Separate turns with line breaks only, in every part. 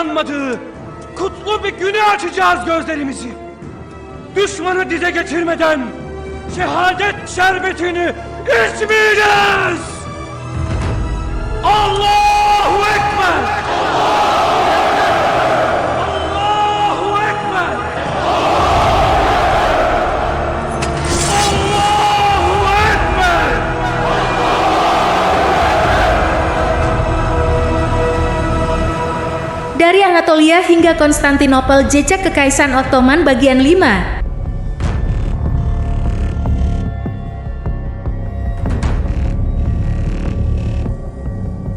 uyanmadığı kutlu bir güne açacağız gözlerimizi. Düşmanı dize getirmeden şehadet şerbetini içmeyeceğiz. Allahu Ekber! Allahu Ekber! Allahu Ekber!
Dari Anatolia hingga Konstantinopel, jejak Kekaisaran Ottoman bagian 5.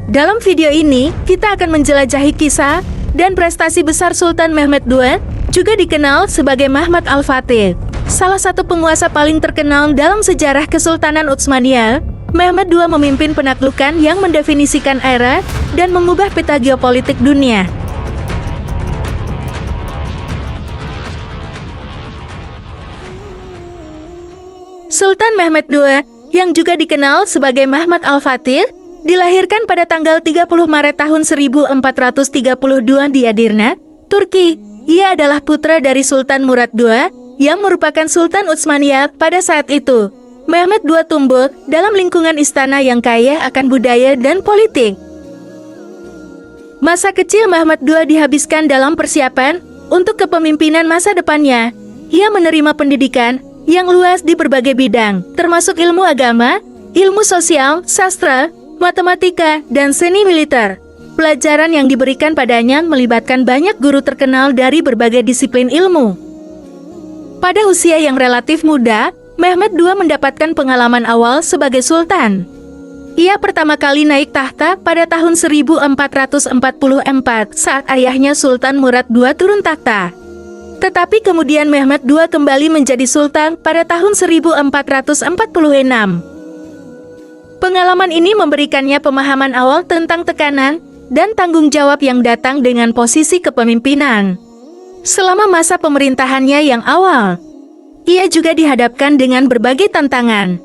Dalam video ini, kita akan menjelajahi kisah dan prestasi besar Sultan Mehmed II, juga dikenal sebagai Mahmud Al-Fatih. Salah satu penguasa paling terkenal dalam sejarah Kesultanan Utsmaniyah, Mehmed II memimpin penaklukan yang mendefinisikan era dan mengubah peta geopolitik dunia. Sultan Mehmed II, yang juga dikenal sebagai Mahmud Al-Fatih, dilahirkan pada tanggal 30 Maret tahun 1432 di Edirne, Turki. Ia adalah putra dari Sultan Murad II, yang merupakan Sultan Utsmaniyah pada saat itu. Mehmed II tumbuh dalam lingkungan istana yang kaya akan budaya dan politik. Masa kecil Mehmed II dihabiskan dalam persiapan untuk kepemimpinan masa depannya. Ia menerima pendidikan yang luas di berbagai bidang, termasuk ilmu agama, ilmu sosial, sastra, matematika, dan seni militer. Pelajaran yang diberikan padanya melibatkan banyak guru terkenal dari berbagai disiplin ilmu. Pada usia yang relatif muda, Mehmed II mendapatkan pengalaman awal sebagai sultan. Ia pertama kali naik tahta pada tahun 1444 saat ayahnya Sultan Murad II turun tahta. Tetapi kemudian Mehmed II kembali menjadi sultan pada tahun 1446. Pengalaman ini memberikannya pemahaman awal tentang tekanan dan tanggung jawab yang datang dengan posisi kepemimpinan. Selama masa pemerintahannya yang awal, ia juga dihadapkan dengan berbagai tantangan,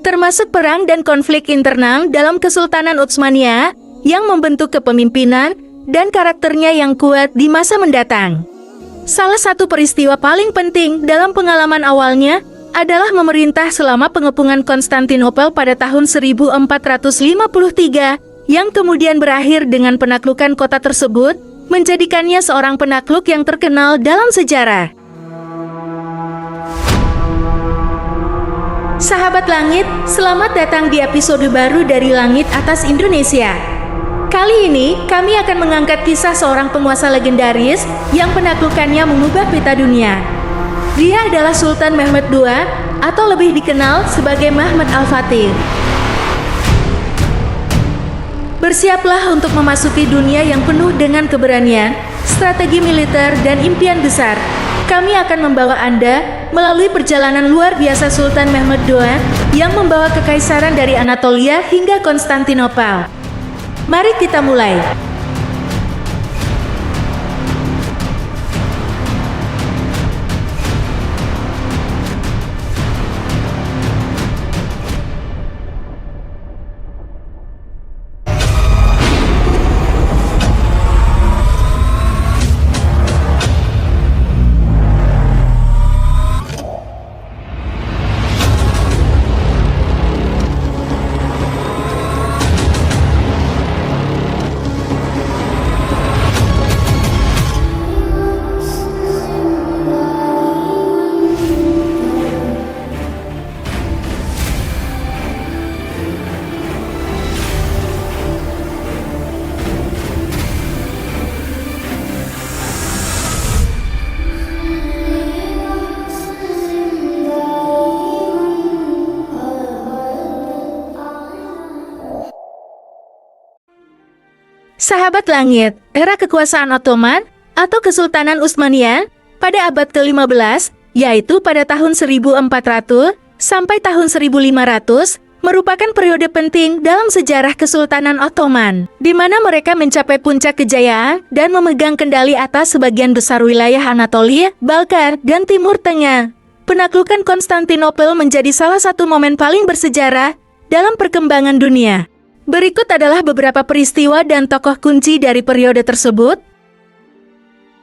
termasuk perang dan konflik internal dalam Kesultanan Utsmaniyah yang membentuk kepemimpinan dan karakternya yang kuat di masa mendatang. Salah satu peristiwa paling penting dalam pengalaman awalnya adalah memerintah selama pengepungan Konstantinopel pada tahun 1453, yang kemudian berakhir dengan penaklukan kota tersebut, menjadikannya seorang penakluk yang terkenal dalam sejarah. Sahabat Langit, selamat datang di episode baru dari Langit Atas Indonesia. Kali ini, kami akan mengangkat kisah seorang penguasa legendaris yang penaklukannya mengubah peta dunia. Dia adalah Sultan Mehmed II, atau lebih dikenal sebagai Mahmud Al-Fatih. Bersiaplah untuk memasuki dunia yang penuh dengan keberanian, strategi militer, dan impian besar. Kami akan membawa Anda melalui perjalanan luar biasa Sultan Mehmed II yang membawa kekaisaran dari Anatolia hingga Konstantinopel. Mari kita mulai. Sahabat Langit, era kekuasaan Ottoman atau Kesultanan Utsmaniyah pada abad ke-15, yaitu pada tahun 1400 sampai tahun 1500, merupakan periode penting dalam sejarah Kesultanan Ottoman, di mana mereka mencapai puncak kejayaan dan memegang kendali atas sebagian besar wilayah Anatolia, Balkan, dan Timur Tengah. Penaklukan Konstantinopel menjadi salah satu momen paling bersejarah dalam perkembangan dunia. Berikut adalah beberapa peristiwa dan tokoh kunci dari periode tersebut.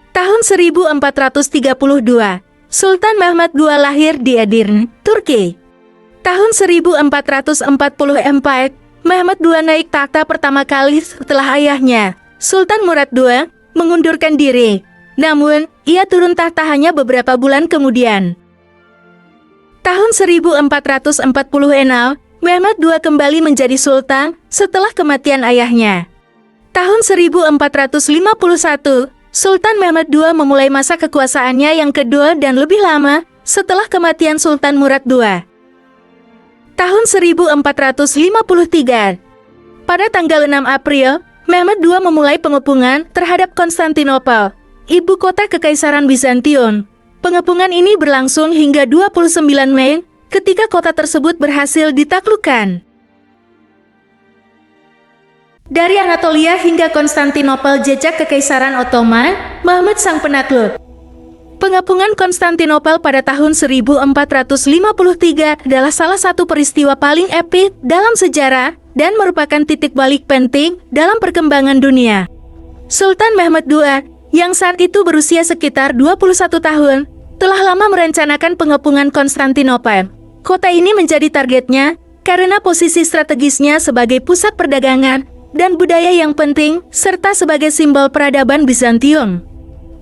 Tahun 1432, Sultan Mehmed II lahir di Edirne, Turki. Tahun 1444, Mehmed II naik takhta pertama kali setelah ayahnya, Sultan Murad II, mengundurkan diri. Namun, ia turun tahta hanya beberapa bulan kemudian. Tahun 1446, Mehmed II kembali menjadi sultan setelah kematian ayahnya. Tahun 1451, Sultan Mehmed II memulai masa kekuasaannya yang kedua dan lebih lama setelah kematian Sultan Murad II. Tahun 1453, pada tanggal 6 April, Mehmed II memulai pengepungan terhadap Konstantinopel, ibu kota Kekaisaran Bizantium. Pengepungan ini berlangsung hingga 29 Mei ketika kota tersebut berhasil ditaklukkan. Dari Anatolia hingga Konstantinopel, jejak Kekaisaran Ottoman, Mehmed sang penakluk. Pengepungan Konstantinopel pada tahun 1453 adalah salah satu peristiwa paling epik dalam sejarah dan merupakan titik balik penting dalam perkembangan dunia. Sultan Mehmed II, yang saat itu berusia sekitar 21 tahun, telah lama merencanakan pengepungan Konstantinopel. Kota ini menjadi targetnya karena posisi strategisnya sebagai pusat perdagangan dan budaya yang penting, serta sebagai simbol peradaban Bizantium.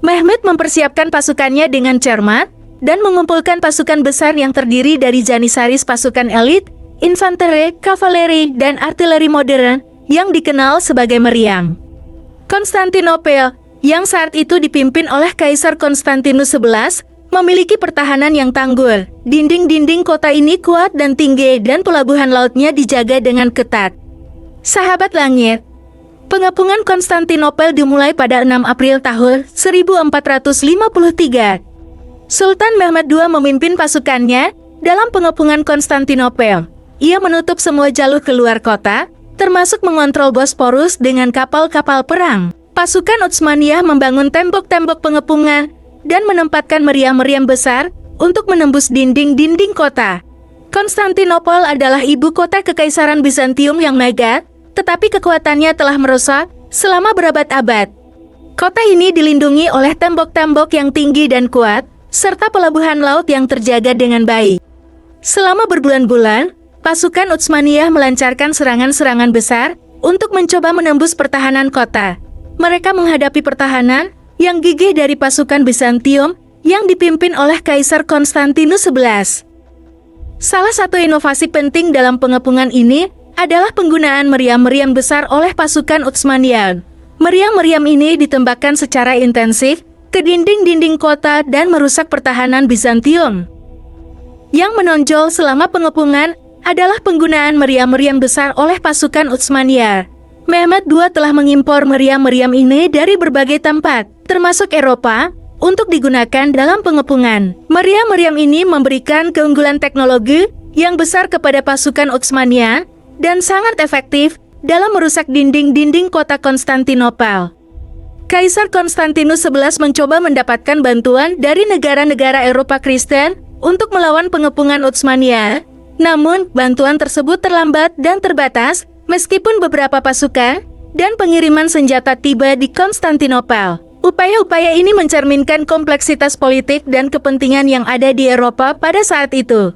Mehmed mempersiapkan pasukannya dengan cermat dan mengumpulkan pasukan besar yang terdiri dari janisaris pasukan elit, infanteri, kavaleri, dan artileri modern yang dikenal sebagai meriam. Konstantinopel, yang saat itu dipimpin oleh Kaisar Konstantinus XI, memiliki pertahanan yang tangguh. Dinding-dinding kota ini kuat dan tinggi dan pelabuhan lautnya dijaga dengan ketat. Sahabat langit, pengepungan Konstantinopel dimulai pada 6 April tahun 1453. Sultan Mehmed II memimpin pasukannya dalam pengepungan Konstantinopel. Ia menutup semua jalur keluar kota, termasuk mengontrol Bosporus dengan kapal-kapal perang. Pasukan Utsmaniyah membangun tembok-tembok pengepungan dan menempatkan meriam-meriam besar untuk menembus dinding-dinding kota. Konstantinopel adalah ibu kota Kekaisaran Bizantium yang megah, tetapi kekuatannya telah merusak selama berabad-abad. Kota ini dilindungi oleh tembok-tembok yang tinggi dan kuat, serta pelabuhan laut yang terjaga dengan baik. Selama berbulan-bulan, pasukan Utsmaniyah melancarkan serangan-serangan besar untuk mencoba menembus pertahanan kota. Mereka menghadapi pertahanan yang gigih dari pasukan Bizantium yang dipimpin oleh Kaisar Konstantinus XI. Salah satu inovasi penting dalam pengepungan ini adalah penggunaan meriam-meriam besar oleh pasukan Utsmaniyah. Meriam-meriam ini ditembakkan secara intensif ke dinding-dinding kota dan merusak pertahanan Bizantium. Yang menonjol selama pengepungan adalah penggunaan meriam-meriam besar oleh pasukan Utsmaniyah. Mehmed II telah mengimpor meriam-meriam ini dari berbagai tempat, termasuk Eropa, untuk digunakan dalam pengepungan. Meriam-meriam ini memberikan keunggulan teknologi yang besar kepada pasukan Utsmaniyah dan sangat efektif dalam merusak dinding-dinding kota Konstantinopel. Kaisar Konstantinus XI mencoba mendapatkan bantuan dari negara-negara Eropa Kristen untuk melawan pengepungan Utsmaniyah. Namun, bantuan tersebut terlambat dan terbatas meskipun beberapa pasukan dan pengiriman senjata tiba di Konstantinopel. Upaya-upaya ini mencerminkan kompleksitas politik dan kepentingan yang ada di Eropa pada saat itu.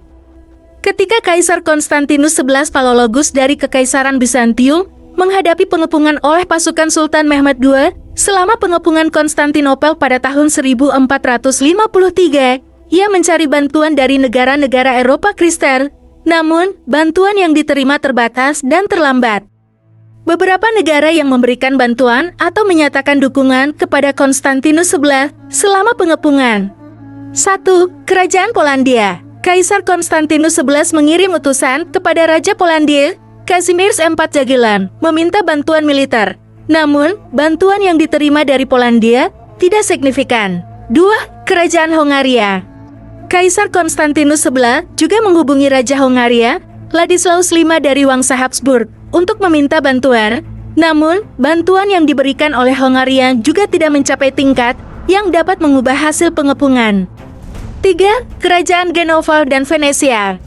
Ketika Kaisar Konstantinus XI Palologus dari Kekaisaran Bizantium menghadapi pengepungan oleh pasukan Sultan Mehmed II selama pengepungan Konstantinopel pada tahun 1453, ia mencari bantuan dari negara-negara Eropa Kristen, namun bantuan yang diterima terbatas dan terlambat. Beberapa negara yang memberikan bantuan atau menyatakan dukungan kepada Konstantinus XI selama pengepungan. 1. Kerajaan Polandia. Kaisar Konstantinus XI mengirim utusan kepada Raja Polandia, Kazimierz IV Jagiellon, meminta bantuan militer. Namun, bantuan yang diterima dari Polandia tidak signifikan. 2. Kerajaan Hongaria. Kaisar Konstantinus XI juga menghubungi Raja Hongaria, Ladislaus V dari Wangsa Habsburg, untuk meminta bantuan. Namun, bantuan yang diberikan oleh Hongaria juga tidak mencapai tingkat yang dapat mengubah hasil pengepungan. 3. Kerajaan Genova dan Venesia.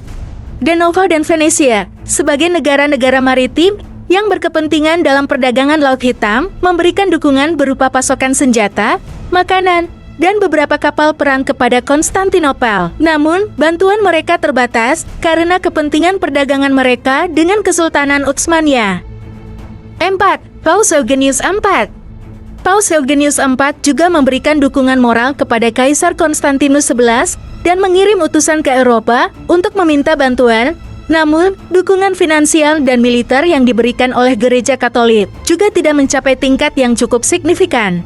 Genova dan Venesia, sebagai negara-negara maritim yang berkepentingan dalam perdagangan Laut Hitam memberikan dukungan berupa pasokan senjata, makanan, dan beberapa kapal perang kepada Konstantinopel. Namun, bantuan mereka terbatas karena kepentingan perdagangan mereka dengan Kesultanan Utsmania. 4. Paus Eugenius IV. Paus Eugenius IV juga memberikan dukungan moral kepada Kaisar Konstantinus XI dan mengirim utusan ke Eropa untuk meminta bantuan. Namun, dukungan finansial dan militer yang diberikan oleh Gereja Katolik juga tidak mencapai tingkat yang cukup signifikan.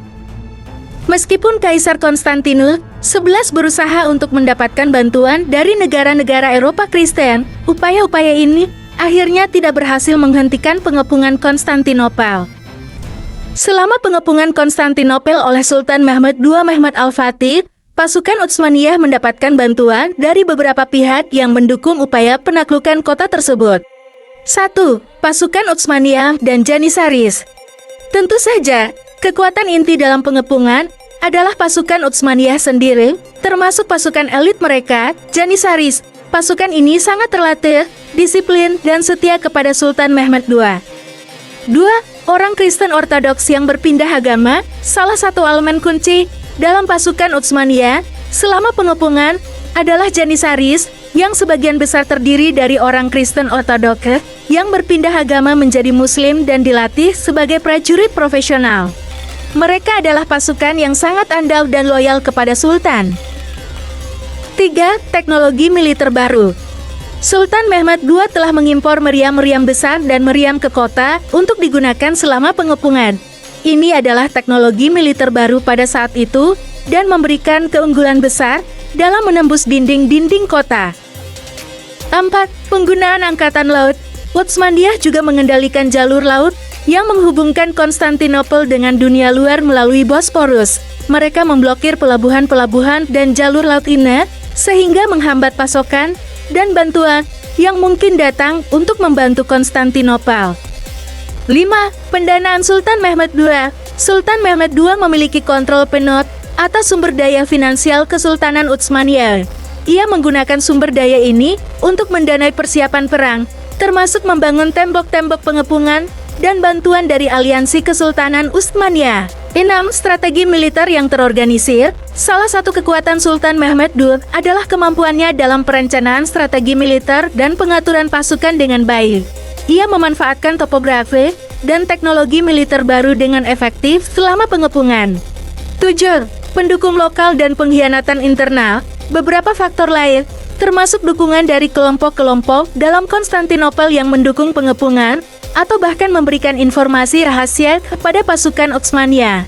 Meskipun Kaisar Konstantinus XI berusaha untuk mendapatkan bantuan dari negara-negara Eropa Kristen, upaya-upaya ini akhirnya tidak berhasil menghentikan pengepungan Konstantinopel. Selama pengepungan Konstantinopel oleh Sultan Mehmed II Mehmed Al-Fatih, pasukan Utsmaniyah mendapatkan bantuan dari beberapa pihak yang mendukung upaya penaklukan kota tersebut. 1. Pasukan Utsmaniyah dan Janissaries. Tentu saja, kekuatan inti dalam pengepungan adalah pasukan Utsmaniyah sendiri, termasuk pasukan elit mereka, Janissaries. Pasukan ini sangat terlatih, disiplin, dan setia kepada Sultan Mehmed II. 2. Orang Kristen Ortodoks yang berpindah agama, salah satu elemen kunci dalam pasukan Utsmaniyah selama pengepungan adalah Janissaries, yang sebagian besar terdiri dari orang Kristen Ortodoks yang berpindah agama menjadi Muslim dan dilatih sebagai prajurit profesional. Mereka adalah pasukan yang sangat andal dan loyal kepada Sultan. 3. Teknologi militer baru. Sultan Mehmed II telah mengimpor meriam-meriam besar dan meriam ke kota untuk digunakan selama pengepungan. Ini adalah teknologi militer baru pada saat itu dan memberikan keunggulan besar dalam menembus dinding-dinding kota. 4. Penggunaan Angkatan Laut. Utsmaniyah juga mengendalikan jalur laut yang menghubungkan Konstantinopel dengan dunia luar melalui Bosporus. Mereka memblokir pelabuhan-pelabuhan dan jalur laut ini, sehingga menghambat pasokan dan bantuan yang mungkin datang untuk membantu Konstantinopel. 5. Pendanaan Sultan Mehmed II. Sultan Mehmed II memiliki kontrol penuh atas sumber daya finansial Kesultanan Utsmaniyah. Ia menggunakan sumber daya ini untuk mendanai persiapan perang, termasuk membangun tembok-tembok pengepungan dan bantuan dari aliansi Kesultanan Utsmaniyah. 6. Strategi militer yang terorganisir. Salah satu kekuatan Sultan Mehmed II adalah kemampuannya dalam perencanaan strategi militer dan pengaturan pasukan dengan baik. Ia memanfaatkan topografi dan teknologi militer baru dengan efektif selama pengepungan. 7. Pendukung lokal dan pengkhianatan internal. Beberapa faktor lain, termasuk dukungan dari kelompok-kelompok dalam Konstantinopel yang mendukung pengepungan, atau bahkan memberikan informasi rahasia kepada pasukan Utsmaniyah.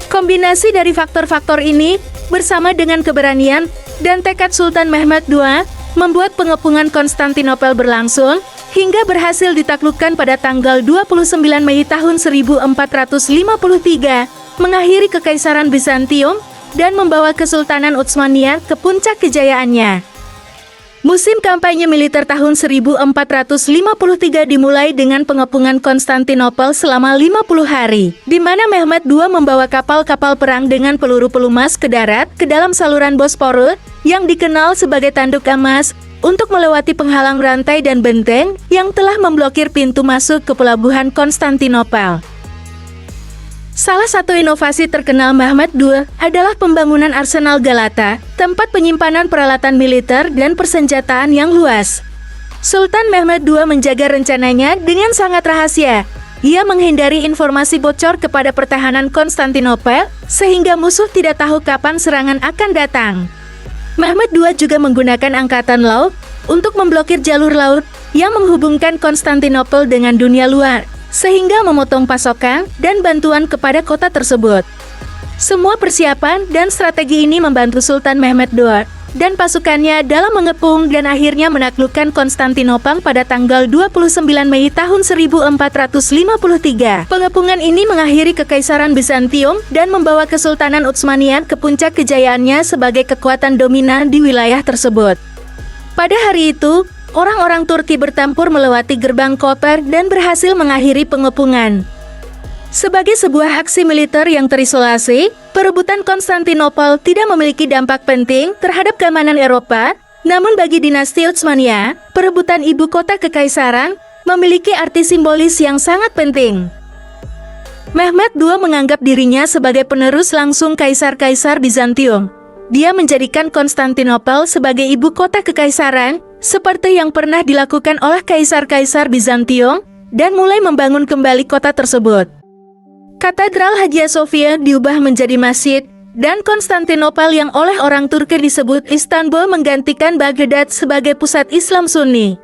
Kombinasi dari faktor-faktor ini, bersama dengan keberanian dan tekad Sultan Mehmed II, membuat pengepungan Konstantinopel berlangsung, hingga berhasil ditaklukkan pada tanggal 29 Mei tahun 1453, mengakhiri Kekaisaran Bizantium, dan membawa Kesultanan Utsmaniyah ke puncak kejayaannya. Musim kampanye militer tahun 1453 dimulai dengan pengepungan Konstantinopel selama 50 hari, di mana Mehmed II membawa kapal-kapal perang dengan peluru pelumas ke darat ke dalam saluran Bosporus, yang dikenal sebagai Tanduk Emas, untuk melewati penghalang rantai dan benteng yang telah memblokir pintu masuk ke pelabuhan Konstantinopel. Salah satu inovasi terkenal Mehmed II adalah pembangunan Arsenal Galata, tempat penyimpanan peralatan militer dan persenjataan yang luas. Sultan Mehmed II menjaga rencananya dengan sangat rahasia. Ia menghindari informasi bocor kepada pertahanan Konstantinopel, sehingga musuh tidak tahu kapan serangan akan datang. Mehmed II juga menggunakan Angkatan Laut untuk memblokir jalur laut yang menghubungkan Konstantinopel dengan dunia luar, sehingga memotong pasokan dan bantuan kepada kota tersebut. Semua persiapan dan strategi ini membantu Sultan Mehmed II dan pasukannya dalam mengepung dan akhirnya menaklukkan Konstantinopel pada tanggal 29 Mei tahun 1453. Pengepungan ini mengakhiri Kekaisaran Bizantium dan membawa Kesultanan Utsmaniyah ke puncak kejayaannya sebagai kekuatan dominan di wilayah tersebut. Pada hari itu, orang-orang Turki bertempur melewati gerbang Koper dan berhasil mengakhiri pengepungan. Sebagai sebuah aksi militer yang terisolasi, perebutan Konstantinopel tidak memiliki dampak penting terhadap keamanan Eropa, namun bagi dinasti Utsmaniyah, perebutan ibu kota kekaisaran memiliki arti simbolis yang sangat penting. Mehmed II menganggap dirinya sebagai penerus langsung kaisar-kaisar Bizantium. Dia menjadikan Konstantinopel sebagai ibu kota kekaisaran, seperti yang pernah dilakukan oleh kaisar-kaisar Bizantium, dan mulai membangun kembali kota tersebut. Katedral Hagia Sophia diubah menjadi masjid, dan Konstantinopel yang oleh orang Turki disebut Istanbul menggantikan Baghdad sebagai pusat Islam Sunni.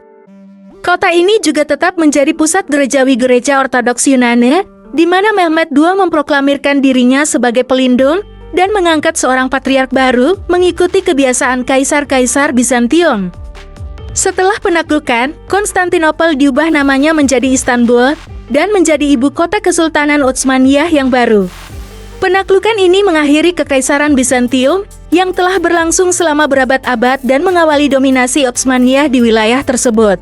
Kota ini juga tetap menjadi pusat gerejawi gereja Ortodoks Yunani, di mana Mehmed II memproklamirkan dirinya sebagai pelindung dan mengangkat seorang patriark baru mengikuti kebiasaan kaisar-kaisar Bizantium. Setelah penaklukan, Konstantinopel diubah namanya menjadi Istanbul dan menjadi ibu kota Kesultanan Utsmaniyah yang baru. Penaklukan ini mengakhiri kekaisaran Bizantium yang telah berlangsung selama berabad-abad dan mengawali dominasi Utsmaniyah di wilayah tersebut.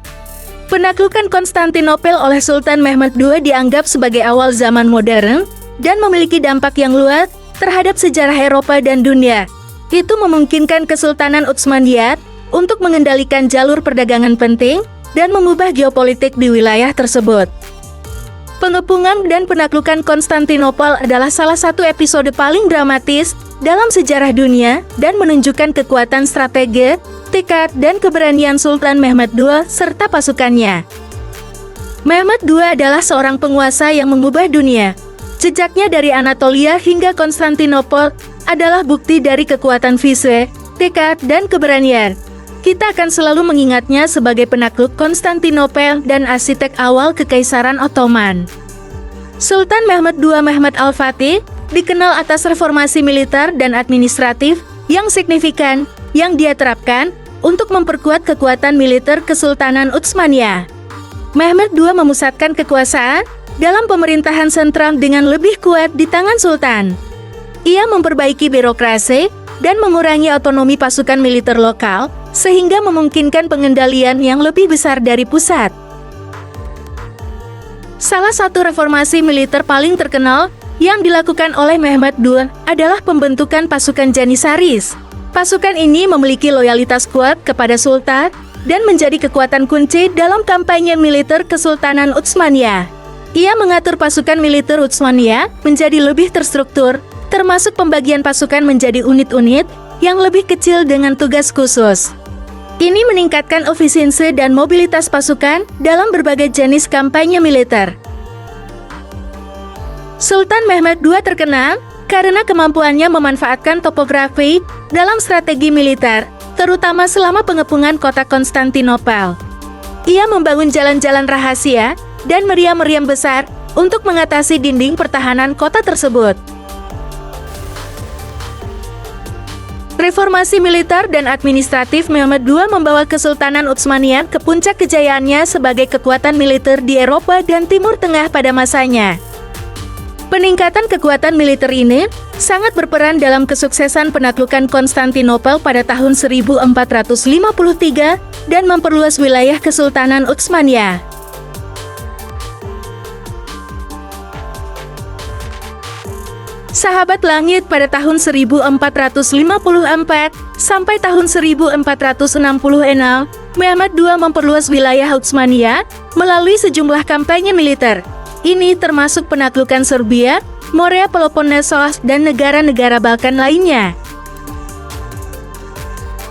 Penaklukan Konstantinopel oleh Sultan Mehmed II dianggap sebagai awal zaman modern dan memiliki dampak yang luas terhadap sejarah Eropa dan dunia. Itu memungkinkan Kesultanan Utsmaniyah untuk mengendalikan jalur perdagangan penting dan mengubah geopolitik di wilayah tersebut. Pengepungan dan penaklukan Konstantinopel adalah salah satu episode paling dramatis dalam sejarah dunia dan menunjukkan kekuatan strategi, tekad, dan keberanian Sultan Mehmed II serta pasukannya. Mehmed II adalah seorang penguasa yang mengubah dunia. Jejaknya dari Anatolia hingga Konstantinopel adalah bukti dari kekuatan visi, tekad, dan keberanian. Kita akan selalu mengingatnya sebagai penakluk Konstantinopel dan arsitek awal Kekaisaran Ottoman. Sultan Mehmed II Mehmed Al-Fatih dikenal atas reformasi militer dan administratif yang signifikan yang dia terapkan untuk memperkuat kekuatan militer Kesultanan Utsmaniyah. Mehmed II memusatkan kekuasaan dalam pemerintahan sentral dengan lebih kuat di tangan sultan. Ia memperbaiki birokrasi dan mengurangi otonomi pasukan militer lokal, sehingga memungkinkan pengendalian yang lebih besar dari pusat. Salah satu reformasi militer paling terkenal yang dilakukan oleh Mehmed II adalah pembentukan pasukan Janissaries. Pasukan ini memiliki loyalitas kuat kepada sultan dan menjadi kekuatan kunci dalam kampanye militer Kesultanan Utsmaniyah. Ia mengatur pasukan militer Utsmaniyah menjadi lebih terstruktur, termasuk pembagian pasukan menjadi unit-unit yang lebih kecil dengan tugas khusus. Ini meningkatkan efisiensi dan mobilitas pasukan dalam berbagai jenis kampanye militer. Sultan Mehmed II terkenal karena kemampuannya memanfaatkan topografi dalam strategi militer, terutama selama pengepungan kota Konstantinopel. Ia membangun jalan-jalan rahasia dan meriam-meriam besar untuk mengatasi dinding pertahanan kota tersebut. Reformasi militer dan administratif Mehmed II membawa Kesultanan Utsmaniyah ke puncak kejayaannya sebagai kekuatan militer di Eropa dan Timur Tengah pada masanya. Peningkatan kekuatan militer ini sangat berperan dalam kesuksesan penaklukan Konstantinopel pada tahun 1453 dan memperluas wilayah Kesultanan Utsmaniyah. Sahabat Langit pada tahun 1454 sampai tahun 1466, Mehmed II memperluas wilayah Utsmaniyah melalui sejumlah kampanye militer. Ini termasuk penaklukan Serbia, Morea Peloponnesos, dan negara-negara Balkan lainnya.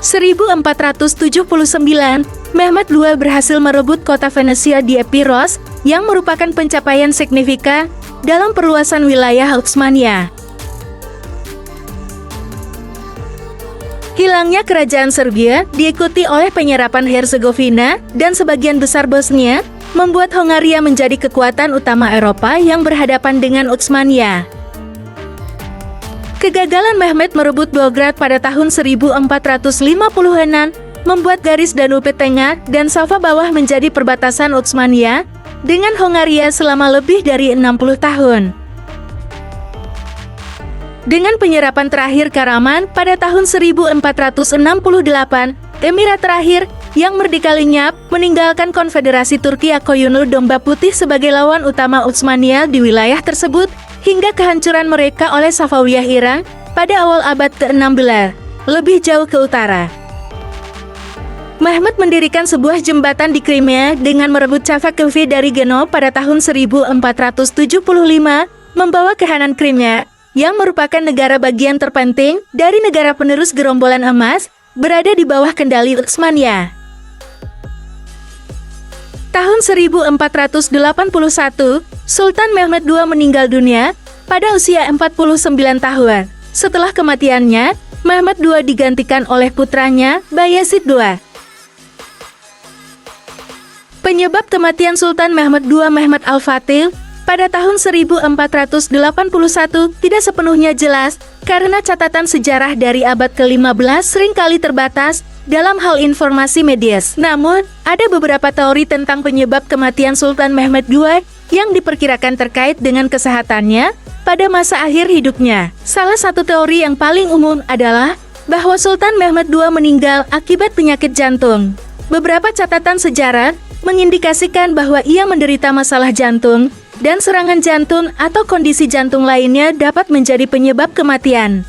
1479, Mehmed II berhasil merebut kota Venesia di Epirus yang merupakan pencapaian signifikan dalam perluasan wilayah Utsmaniyah. Hilangnya kerajaan Serbia diikuti oleh penyerapan Herzegovina dan sebagian besar Bosnia, membuat Hongaria menjadi kekuatan utama Eropa yang berhadapan dengan Utsmaniyah. Kegagalan Mehmed merebut Belgrad pada tahun 1456 membuat garis Danube Tengah dan Sava Bawah menjadi perbatasan Utsmaniyah dengan Hongaria selama lebih dari 60 tahun. Dengan penyerapan terakhir Karaman pada tahun 1468, Emirat terakhir yang merdeka lenyap meninggalkan Konfederasi Turki Akoyunlu Domba Putih sebagai lawan utama Utsmaniyah di wilayah tersebut hingga kehancuran mereka oleh Safawiyah Iran pada awal abad ke-16, lebih jauh ke utara. Mehmed mendirikan sebuah jembatan di Crimea dengan merebut Cavakevi dari Geno pada tahun 1475, membawa kehanan Crimea, yang merupakan negara bagian terpenting dari negara penerus gerombolan emas, berada di bawah kendali Utsmania. Tahun 1481, Sultan Mehmed II meninggal dunia pada usia 49 tahun. Setelah kematiannya, Mehmed II digantikan oleh putranya, Bayezid II. Penyebab kematian Sultan Mehmed II Mehmed Al-Fatih pada tahun 1481 tidak sepenuhnya jelas karena catatan sejarah dari abad ke-15 seringkali terbatas dalam hal informasi medis. Namun, ada beberapa teori tentang penyebab kematian Sultan Mehmed II yang diperkirakan terkait dengan kesehatannya pada masa akhir hidupnya. Salah satu teori yang paling umum adalah bahwa Sultan Mehmed II meninggal akibat penyakit jantung. Beberapa catatan sejarah mengindikasikan bahwa ia menderita masalah jantung, dan serangan jantung atau kondisi jantung lainnya dapat menjadi penyebab kematian.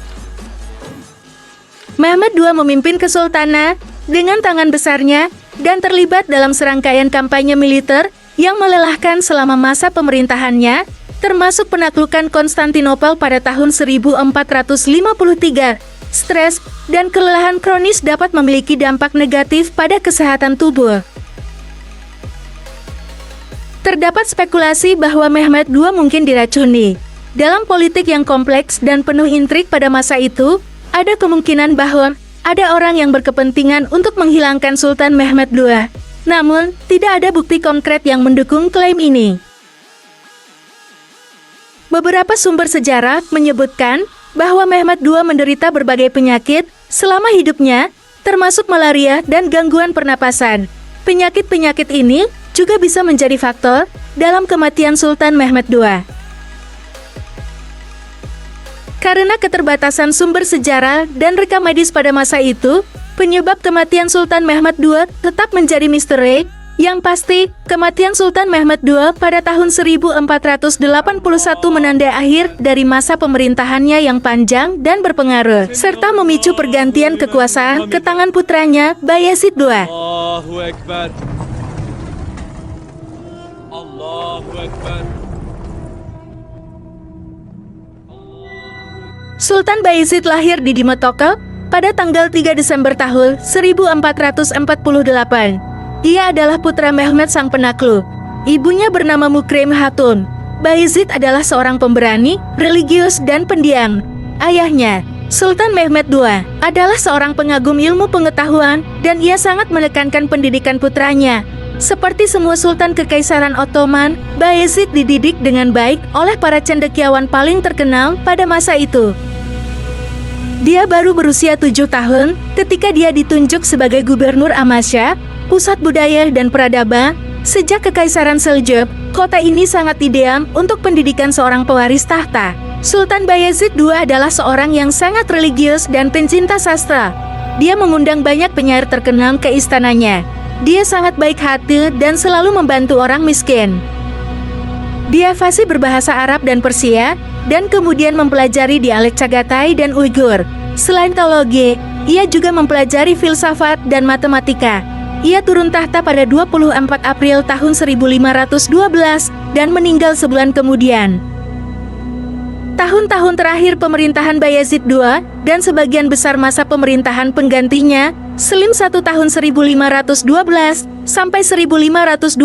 Mehmed II memimpin kesultanan dengan tangan besarnya dan terlibat dalam serangkaian kampanye militer yang melelahkan selama masa pemerintahannya, termasuk penaklukan Konstantinopel pada tahun 1453. Stres dan kelelahan kronis dapat memiliki dampak negatif pada kesehatan tubuh. Terdapat spekulasi bahwa Mehmed II mungkin diracuni. Dalam politik yang kompleks dan penuh intrik pada masa itu, ada kemungkinan bahwa ada orang yang berkepentingan untuk menghilangkan Sultan Mehmed II. Namun, tidak ada bukti konkret yang mendukung klaim ini. Beberapa sumber sejarah menyebutkan bahwa Mehmed II menderita berbagai penyakit selama hidupnya, termasuk malaria dan gangguan pernapasan. Penyakit-penyakit ini juga bisa menjadi faktor dalam kematian Sultan Mehmed II. Karena keterbatasan sumber sejarah dan rekam medis pada masa itu, penyebab kematian Sultan Mehmed II tetap menjadi misteri. Yang pasti, kematian Sultan Mehmed II pada tahun 1481 menandai akhir dari masa pemerintahannya yang panjang dan berpengaruh, serta memicu pergantian kekuasaan ke tangan putranya, Bayezid II.
Allahu Ekber. Allahu Ekber.
Sultan Bayezid lahir di Dimotoko pada tanggal 3 Desember tahun 1448. Ia adalah putra Mehmed sang penakluk. Ibunya bernama Mukrim Hatun. Bayezid adalah seorang pemberani, religius, dan pendiam. Ayahnya, Sultan Mehmed II, adalah seorang pengagum ilmu pengetahuan dan ia sangat menekankan pendidikan putranya. Seperti semua sultan Kekaisaran Ottoman, Bayezid dididik dengan baik oleh para cendekiawan paling terkenal pada masa itu. Dia baru berusia 7 tahun ketika dia ditunjuk sebagai gubernur Amasya, pusat budaya dan peradaban. Sejak Kekaisaran Seljuk, kota ini sangat ideal untuk pendidikan seorang pewaris tahta. Sultan Bayezid II adalah seorang yang sangat religius dan pencinta sastra. Dia mengundang banyak penyair terkenal ke istananya. Dia sangat baik hati dan selalu membantu orang miskin. Dia fasih berbahasa Arab dan Persia, dan kemudian mempelajari dialek Chagatai dan Uighur. Selain teologi, ia juga mempelajari filsafat dan matematika. Ia turun tahta pada 24 April tahun 1512 dan meninggal sebulan kemudian. Tahun-tahun terakhir pemerintahan Bayezid II dan sebagian besar masa pemerintahan penggantinya, Selim I tahun 1512 sampai 1520,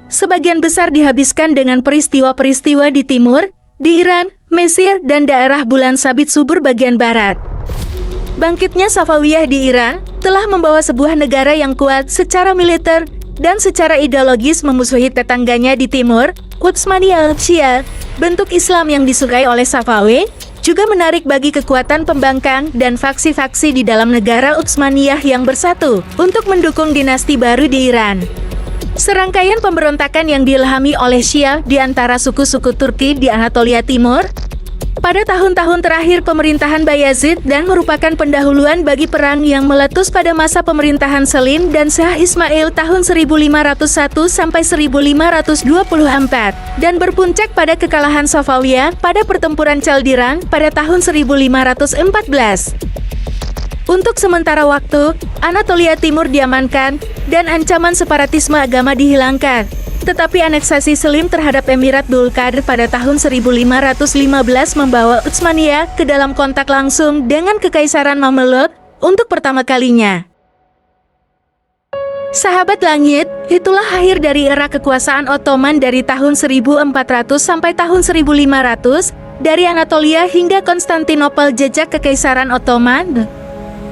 sebagian besar dihabiskan dengan peristiwa-peristiwa di timur, di Iran, Mesir, dan daerah Bulan Sabit Subur bagian barat. Bangkitnya Safawiyah di Iran telah membawa sebuah negara yang kuat secara militer dan secara ideologis memusuhi tetangganya di timur, Utsmaniyah Shia. Bentuk Islam yang disukai oleh Safawi juga menarik bagi kekuatan pembangkang dan faksi-faksi di dalam negara Utsmaniyah yang bersatu untuk mendukung dinasti baru di Iran. Serangkaian pemberontakan yang diilhami oleh Shia di antara suku-suku Turki di Anatolia Timur pada tahun-tahun terakhir pemerintahan Bayezid dan merupakan pendahuluan bagi perang yang meletus pada masa pemerintahan Selim dan Shah Ismail tahun 1501 sampai 1524 dan berpuncak pada kekalahan Safawiyah pada pertempuran Chaldiran pada tahun 1514. Untuk sementara waktu, Anatolia Timur diamankan dan ancaman separatisme agama dihilangkan. Tetapi aneksasi Selim terhadap Emirat Dulkadir pada tahun 1515 membawa Utsmaniyah ke dalam kontak langsung dengan Kekaisaran Mameluk untuk pertama kalinya. Sahabat langit, itulah akhir dari era kekuasaan Ottoman dari tahun 1400 sampai tahun 1500, dari Anatolia hingga Konstantinopel jejak Kekaisaran Ottoman.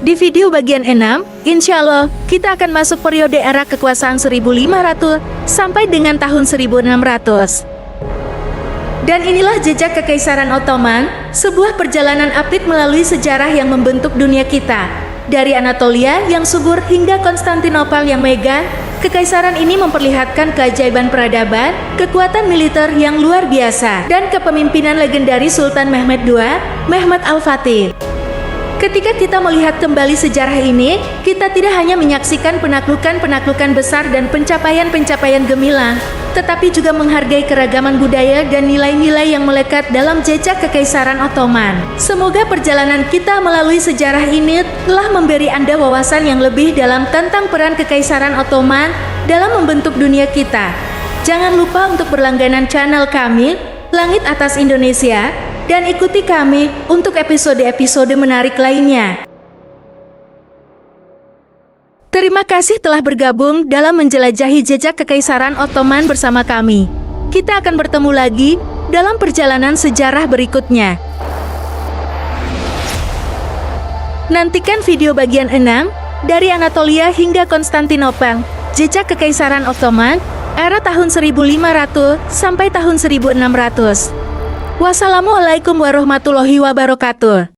Di video bagian 6, insya Allah, kita akan masuk periode era kekuasaan 1500 sampai dengan tahun 1600. Dan inilah jejak Kekaisaran Ottoman, sebuah perjalanan apik melalui sejarah yang membentuk dunia kita. Dari Anatolia yang subur hingga Konstantinopel yang megah, kekaisaran ini memperlihatkan keajaiban peradaban, kekuatan militer yang luar biasa, dan kepemimpinan legendaris Sultan Mehmed II, Mehmed Al-Fatih. Ketika kita melihat kembali sejarah ini, kita tidak hanya menyaksikan penaklukan-penaklukan besar dan pencapaian-pencapaian gemilang, tetapi juga menghargai keragaman budaya dan nilai-nilai yang melekat dalam jejak Kekaisaran Ottoman. Semoga perjalanan kita melalui sejarah ini telah memberi Anda wawasan yang lebih dalam tentang peran Kekaisaran Ottoman dalam membentuk dunia kita. Jangan lupa untuk berlangganan channel kami, Langit Atas Indonesia, dan ikuti kami untuk episode-episode menarik lainnya. Terima kasih telah bergabung dalam menjelajahi jejak Kekaisaran Ottoman bersama kami. Kita akan bertemu lagi dalam perjalanan sejarah berikutnya. Nantikan video bagian 6, dari Anatolia hingga Konstantinopel, jejak Kekaisaran Ottoman, era tahun 1500 sampai tahun 1600. Wassalamualaikum warahmatullahi wabarakatuh.